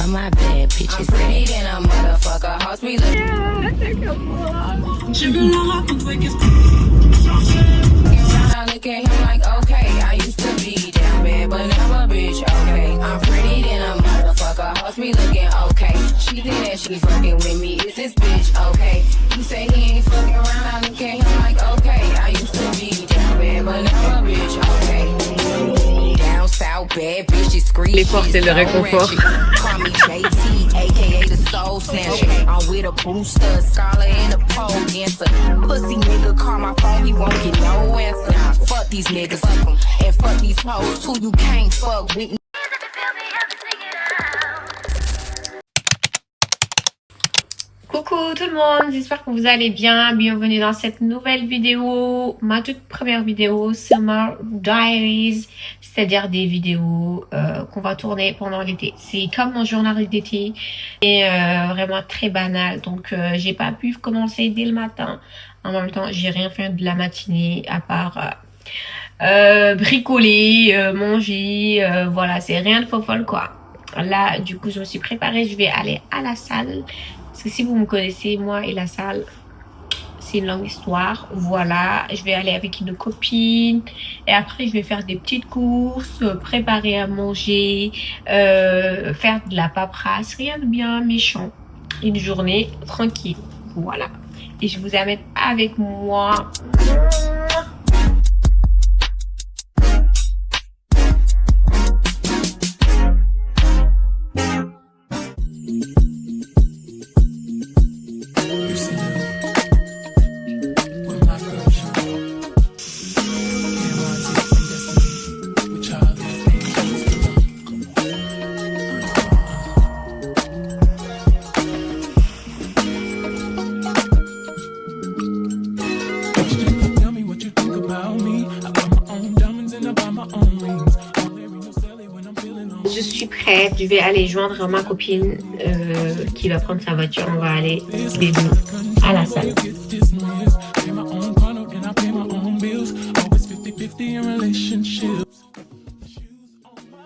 Where my bad bitches at? In a motherfucker house, we look. I look at him like, okay, I used to be down bad, but now a bitch, okay. I'm pretty than a motherfucker, house me looking okay. She think that she fucking with me, is this bitch okay? You say he ain't fucking around, I look at him like, okay. I used to be down bad, but now a bitch, okay. Down south, bad bitch, she scream. Les forces et le réconfort. Call me JT, aka the soul snatcher. I'm with a booster, scholar and a pole dancer. Pussy nigga call my phone, he won't get no answer. Fuck these niggas, fuck 'em, and fuck these hoes too. You can't fuck with me. Coucou tout le monde, j'espère que vous allez bien. Bienvenue dans cette nouvelle vidéo, ma toute première vidéo Summer Diaries, c'est-à-dire des vidéos qu'on va tourner pendant l'été. C'est comme mon journal d'été, et vraiment très banal, donc j'ai pas pu commencer dès le matin. En même temps, j'ai rien fait de la matinée à part bricoler, manger, voilà, c'est rien de fofolle quoi. Là, du coup, je me suis préparée, je vais aller à la salle. Parce que si vous me connaissez, moi et la salle, c'est une longue histoire. Voilà, je vais aller avec une copine. Et après, je vais faire des petites courses, préparer à manger, faire de la paperasse. Rien de bien méchant. Une journée tranquille. Voilà. Et je vous amène avec moi. Je suis prête, je vais aller joindre ma copine qui va prendre sa voiture. On va aller les deux à la salle. Ma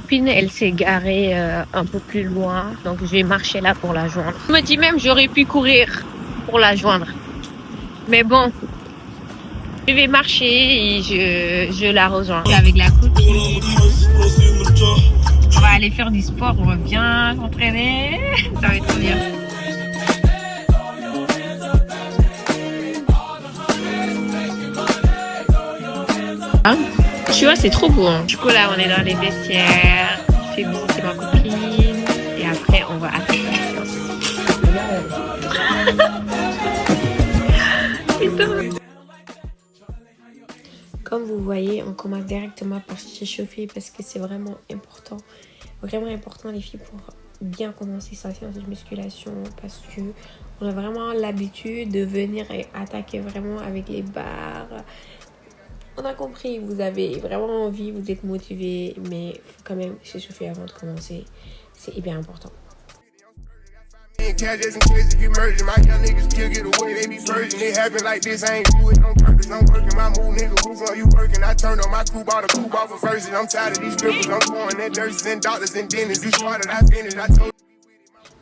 copine, elle s'est garée un peu plus loin, donc je vais marcher là pour la joindre. Je me dis même j'aurais pu courir pour la joindre, mais bon, je vais marcher et je la rejoins avec la copine. On va aller faire du sport, on va bien s'entraîner, ça va être trop bien. Hein? Tu vois, c'est trop beau. Hein. Du coup, là, on est dans les vestiaires, je fais visiter ma copine et après, on va attaquer la séance. Comme vous voyez, on commence directement par s'échauffer parce que c'est vraiment important les filles pour bien commencer sa séance de musculation parce que on a vraiment l'habitude de venir et attaquer vraiment avec les barres. On a compris, vous avez vraiment envie, vous êtes motivé, mais il faut quand même s'échauffer avant de commencer, c'est hyper important.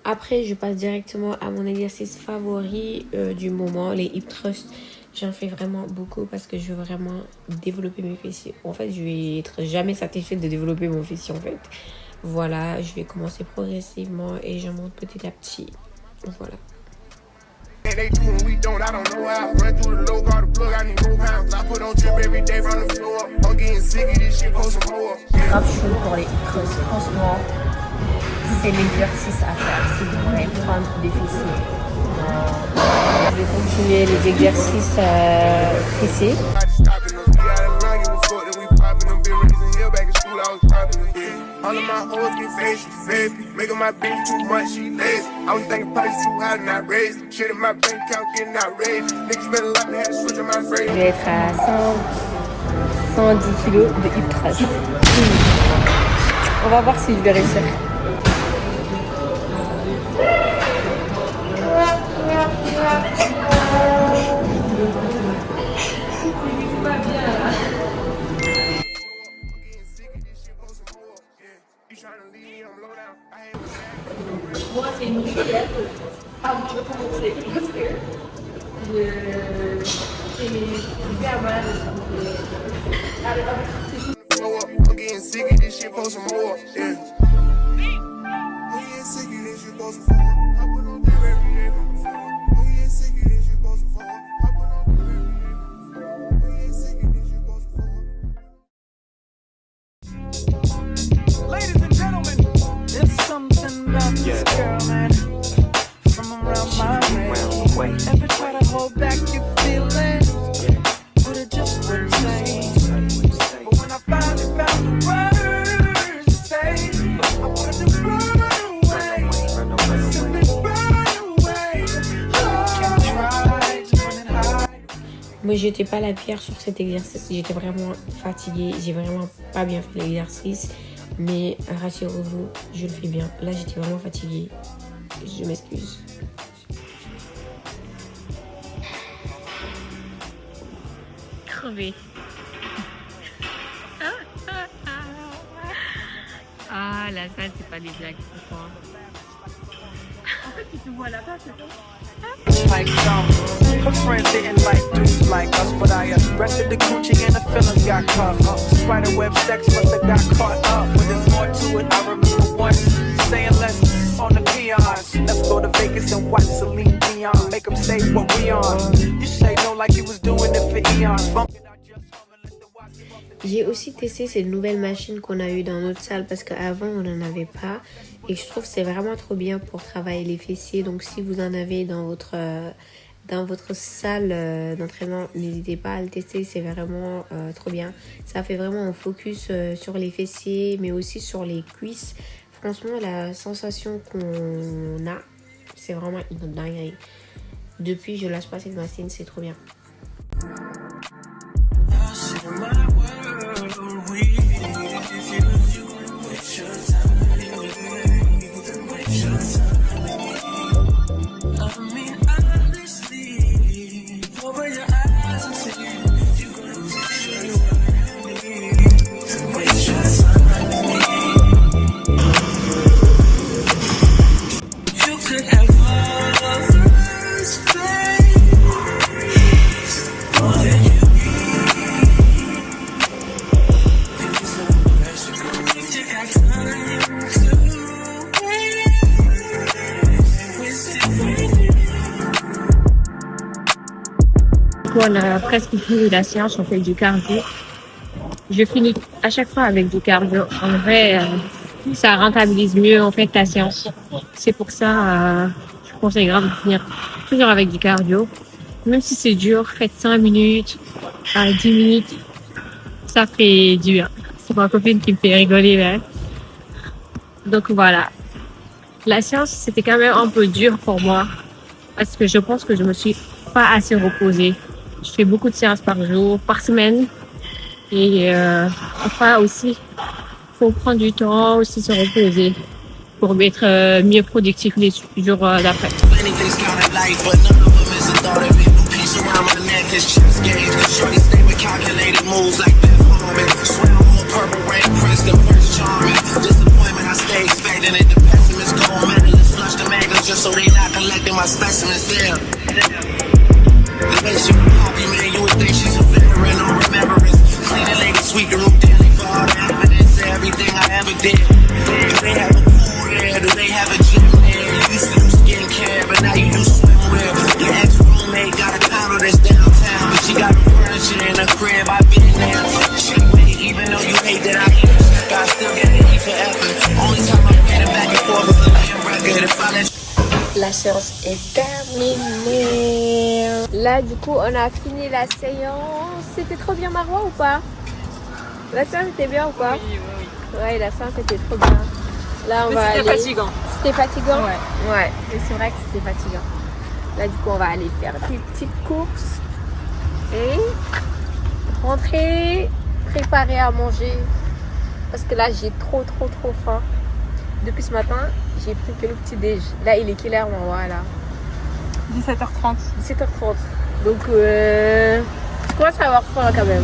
Après, je passe directement à mon exercice favori du moment, les hip thrusts. J'en fais vraiment beaucoup parce que je veux vraiment développer mes fessiers. En fait, je vais être jamais satisfaite de développer mon fessier en fait. Voilà, je vais commencer progressivement et je monte petit à petit. Voilà. Grave chaud pour les hip thrusts. Franchement, c'est l'exercice à faire si vous voulez prendre des fessiers. Je vais continuer les exercices fessiers. All of my hoes get face, she says, making my bitch too much, she lazy. I was thinking price too high and I raised. Shit in my bank account getting outraged. Niggas spend a lot and had to switch on my phrase. Je vais être à 110 kilos de hip thrust. On va voir si je vais réussir. Moi, c'est une rituel. Ah, je vais commencer parce que c'est hyper mal. Allez, hop, I'm getting sick of this shit, post some more. Yeah. I'm getting sick of this shit, post some more. I put on that every day from before. I'm getting sick of this shit, post some more. I put on that every day from before. I'm getting sick of this shit, post some more. Ladies and gentlemen, there's something about this girl, man. From around my way. Ever try to hold back your feelings, but it just wouldn't say. But when I finally found the words to say, I wanted to run away, simply run away. Can't try to run and hide. Moi, j'étais pas la pire sur cet exercice. J'étais vraiment fatiguée. J'ai vraiment pas bien fait l'exercice. Mais rassurez-vous, je le fais bien. Là, j'étais vraiment fatiguée. Je m'excuse. Crevée. Ah, la salle, c'est pas des blagues, franchement. En fait, tu te vois là-bas, c'est tout. Like her friends didn't like dudes like us, but I arrested the coochie and the feelings got caught up. Spiderweb sex must have got caught up, but there's more to it. I remember once saying let's on the peons. Let's go to Vegas and watch Celine Dion. Make them say what we on. You say no like you was doing it for eons. J'ai aussi testé cette nouvelle machine qu'on a eue dans notre salle parce qu'avant on n'en avait pas et je trouve que c'est vraiment trop bien pour travailler les fessiers. Donc si vous en avez dans votre salle d'entraînement, n'hésitez pas à le tester, c'est vraiment trop bien. Ça fait vraiment un focus sur les fessiers mais aussi sur les cuisses. Franchement, la sensation qu'on a, c'est vraiment une dinguerie. Depuis, je lâche pas cette machine, c'est trop bien. On a presque fini la séance, on fait du cardio. Je finis à chaque fois avec du cardio. En vrai, ça rentabilise mieux en fait ta séance. C'est pour ça, je conseille grave de finir toujours avec du cardio. Même si c'est dur, faites 5 minutes à 10 minutes, ça fait du bien. C'est ma copine qui me fait rigoler là. Donc voilà. La séance, c'était quand même un peu dur pour moi parce que je pense que je me suis pas assez reposée. Je fais beaucoup de séances par jour, par semaine. Et enfin aussi, faut prendre du temps aussi se reposer pour être mieux productif les jours d'après. Sweep the room daily for all the evidence of everything I ever did. Do they have a pool there? Do they have a gym there? You used to do skincare, but now you do swimwear. Your ex-roommate got a condo that's downtown, but she got the furniture in her crib. I've been there. Checkmate, even though you hate that I eat, I still get to eat forever. Only time I'm getting back and forth is a lame record. If I let La séance est terminée. Là, du coup, on a fini la séance. C'était trop bien, Marois, ou pas? La séance était bien ou pas? Oui. Ouais, la séance était trop bien. Là, on va aller... C'était fatigant. C'était fatigant? Ouais. Ouais, c'est vrai que c'était fatigant. Là, du coup, on va aller faire des petites courses et rentrer, préparer à manger. Parce que là, j'ai trop faim. Depuis ce matin, j'ai pris que le petit déj. Là, il est quelle heure, Marois, là? 17h30. 17h30. Donc, je commence à avoir faim quand même.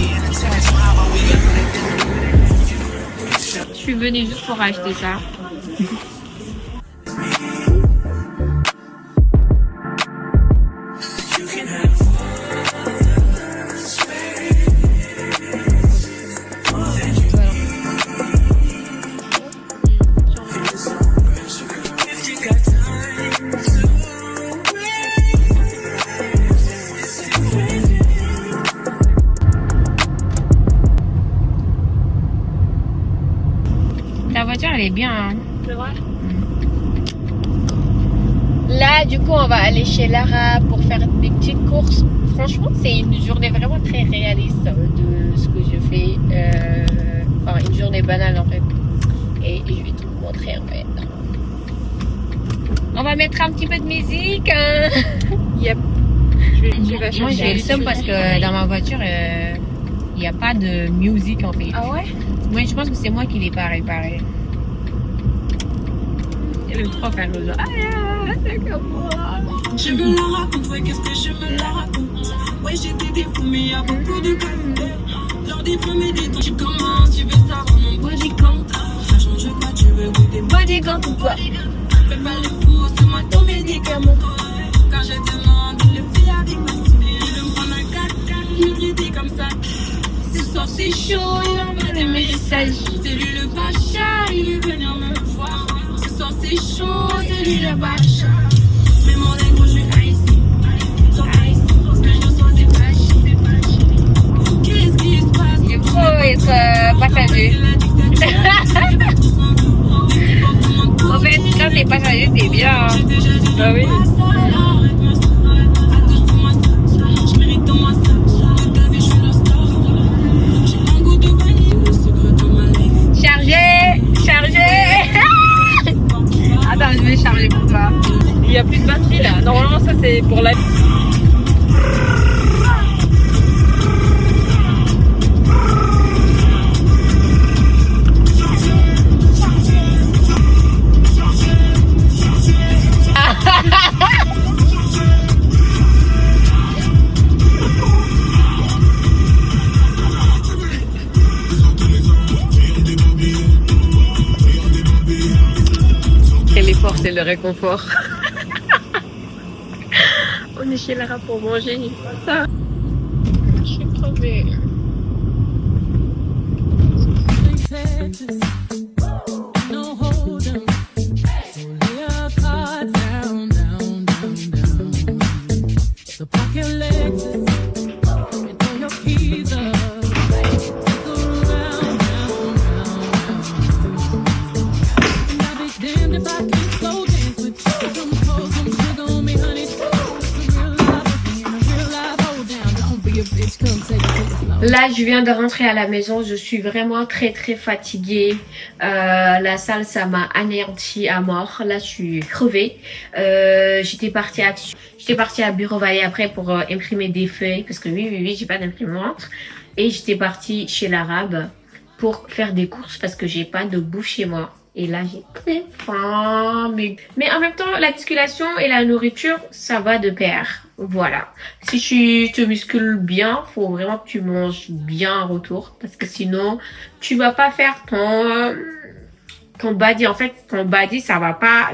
Je suis venue juste pour acheter ça. Là, du coup, on va aller chez Lara pour faire des petites courses. Franchement, c'est une journée vraiment très réaliste de ce que je fais. Enfin, une journée banale en fait. Et je vais tout vous montrer en fait. On va mettre un petit peu de musique. Hein. Yep. Moi, j'ai le seum parce que dans ma voiture, il n'y a pas de musique en fait. Ah ouais? Moi, je pense que c'est moi qui l'ai pas réparé. Et le trop faire le genre. C'est comme moi. Je me la raconte, ouais, qu'est-ce que je me la raconte. Ouais, j'ai des défauts, mais y'a beaucoup de qualité. Lors des premiers détours, tu commences, tu veux savoir mon body count. Ça change pas, tu veux goûter body count ou quoi? Fais pas le fou, c'est moi ton médicament. Quand je te demande, il le fait avec ma souris. Il veut me prendre un 4x4, me traiter comme ça. Ce soir c'est chaud, il envoie des messages. C'est lui le pacha, il veut venir me voir. Ce soir c'est chaud, c'est lui le pacha. Mais mon nègre, je suis icy. So icy, ce que je reçois c'est pas chic. Qu'est-ce qui se passe? Il faut être passager. En fait, quand t'es passager, t'es bien. Hein. Bah oui. Chargé. Attends, je vais charger pour toi. Il y a plus de batterie là. Normalement, ça c'est pour la. Quel effort, c'est le réconfort. On est chez Lara pour manger. Ça. Je suis crevée. No hold 'em. Lay your cards down, down, down, down. So pack your legs and throw your keys up. Go round, round, round, round. And I'll be damned if I can't slow dance with you. Some pose, some sugar on me, honey. It's a real life thing and a real life hold down. Don't be a bitch, come take it to the floor. Là, je viens de rentrer à la maison. Je suis vraiment très fatiguée. La salle, ça m'a anéanti à mort. Là, je suis crevée. J'étais partie à Bureau Vallée après pour imprimer des feuilles parce que oui, j'ai pas d'imprimante. Et j'étais partie chez l'Arabe pour faire des courses parce que j'ai pas de bouffe chez moi. Et là, j'ai très faim. Mais en même temps, la musculation et la nourriture, ça va de pair. Voilà. Si tu te muscules bien, faut vraiment que tu manges bien en retour. Parce que sinon, tu vas pas faire ton body. En fait, ton body, ça va pas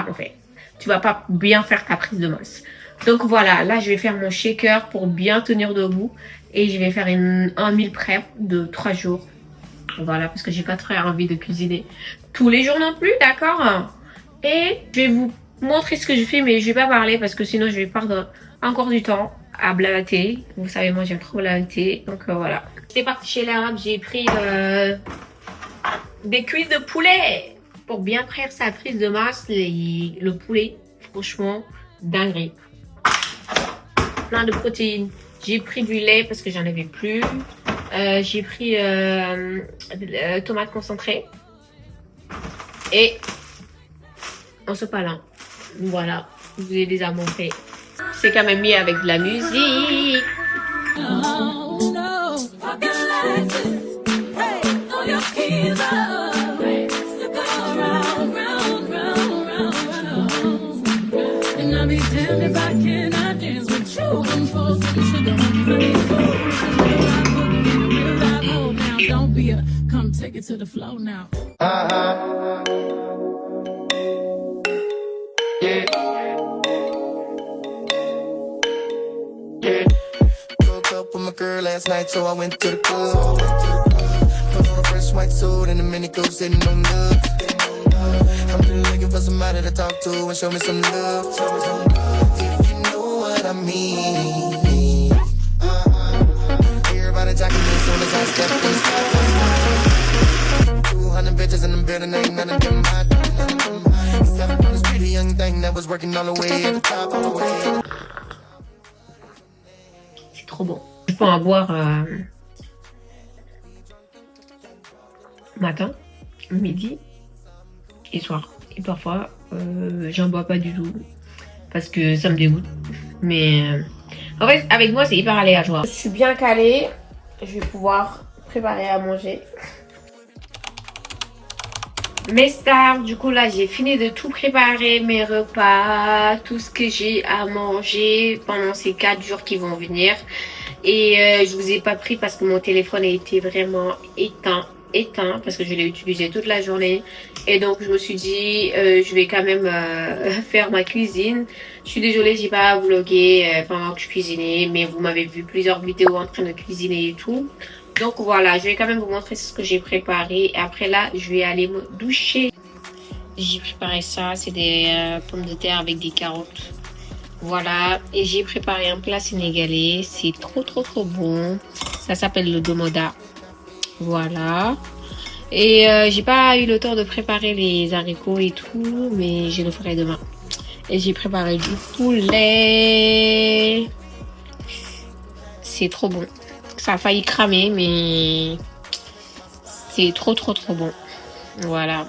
en fait. Tu vas pas bien faire ta prise de masse. Donc voilà, là, je vais faire mon shaker pour bien tenir debout. Et je vais faire un meal prep de 3 jours. Voilà, parce que j'ai pas très envie de cuisiner tous les jours non plus, d'accord? Et je vais vous montrer ce que je fais, mais je vais pas parler parce que sinon je vais perdre encore du temps à blablater. Vous savez, moi j'aime trop blablater, donc voilà. J'étais partie chez l'Arabe, j'ai pris des cuisses de poulet pour bien faire sa prise de masse. Le poulet, franchement, dinguerie. Plein de protéines. J'ai pris du lait parce que j'en avais plus. J'ai pris tomate concentrée et en sopalin. Voilà, je vous ai déjà montré. C'est quand même mieux avec de la musique. Oh no, fucking lights. Hey, throw your keys up. To go round, round, round, round, round. And I'll be damned if I cannot dance with you. Them for some sugar on me, honey. Don't be a come take it to the floor now. Yeah. Broke up with my girl last night, so I went to the club. Put on a fresh white suit and a mini coupe sitting on love. I'm just looking for somebody to talk to and show me some love. If you know what I mean. Everybody jacking me as soon as I step in. 200 bitches in the building, ain't none of them my thing that was working all the way at the top, all the way. C'est trop bon. Je peux en boire matin, midi et soir. Et parfois, j'en bois pas du tout parce que ça me dégoûte. Mais en fait, avec moi, c'est hyper aléatoire. Je suis bien calée. Je vais pouvoir préparer à manger. Mes stars, du coup là j'ai fini de tout préparer, mes repas, tout ce que j'ai à manger pendant ces 4 jours qui vont venir. Et je vous ai pas pris parce que mon téléphone a été vraiment éteint parce que je l'ai utilisé toute la journée. Et donc je me suis dit je vais quand même faire ma cuisine. Je suis désolée, j'ai pas vlogué pendant que je cuisinais, mais vous m'avez vu plusieurs vidéos en train de cuisiner et tout. Donc voilà, je vais quand même vous montrer ce que j'ai préparé. Et après là, je vais aller me doucher. J'ai préparé ça, c'est des pommes de terre avec des carottes. Voilà, et j'ai préparé un plat sénégalais. C'est trop bon. Ça s'appelle le domoda. Voilà. Et j'ai pas eu le temps de préparer les haricots et tout, mais je le ferai demain. Et j'ai préparé du poulet. C'est trop bon. Ça a failli cramer, mais c'est trop bon. Voilà.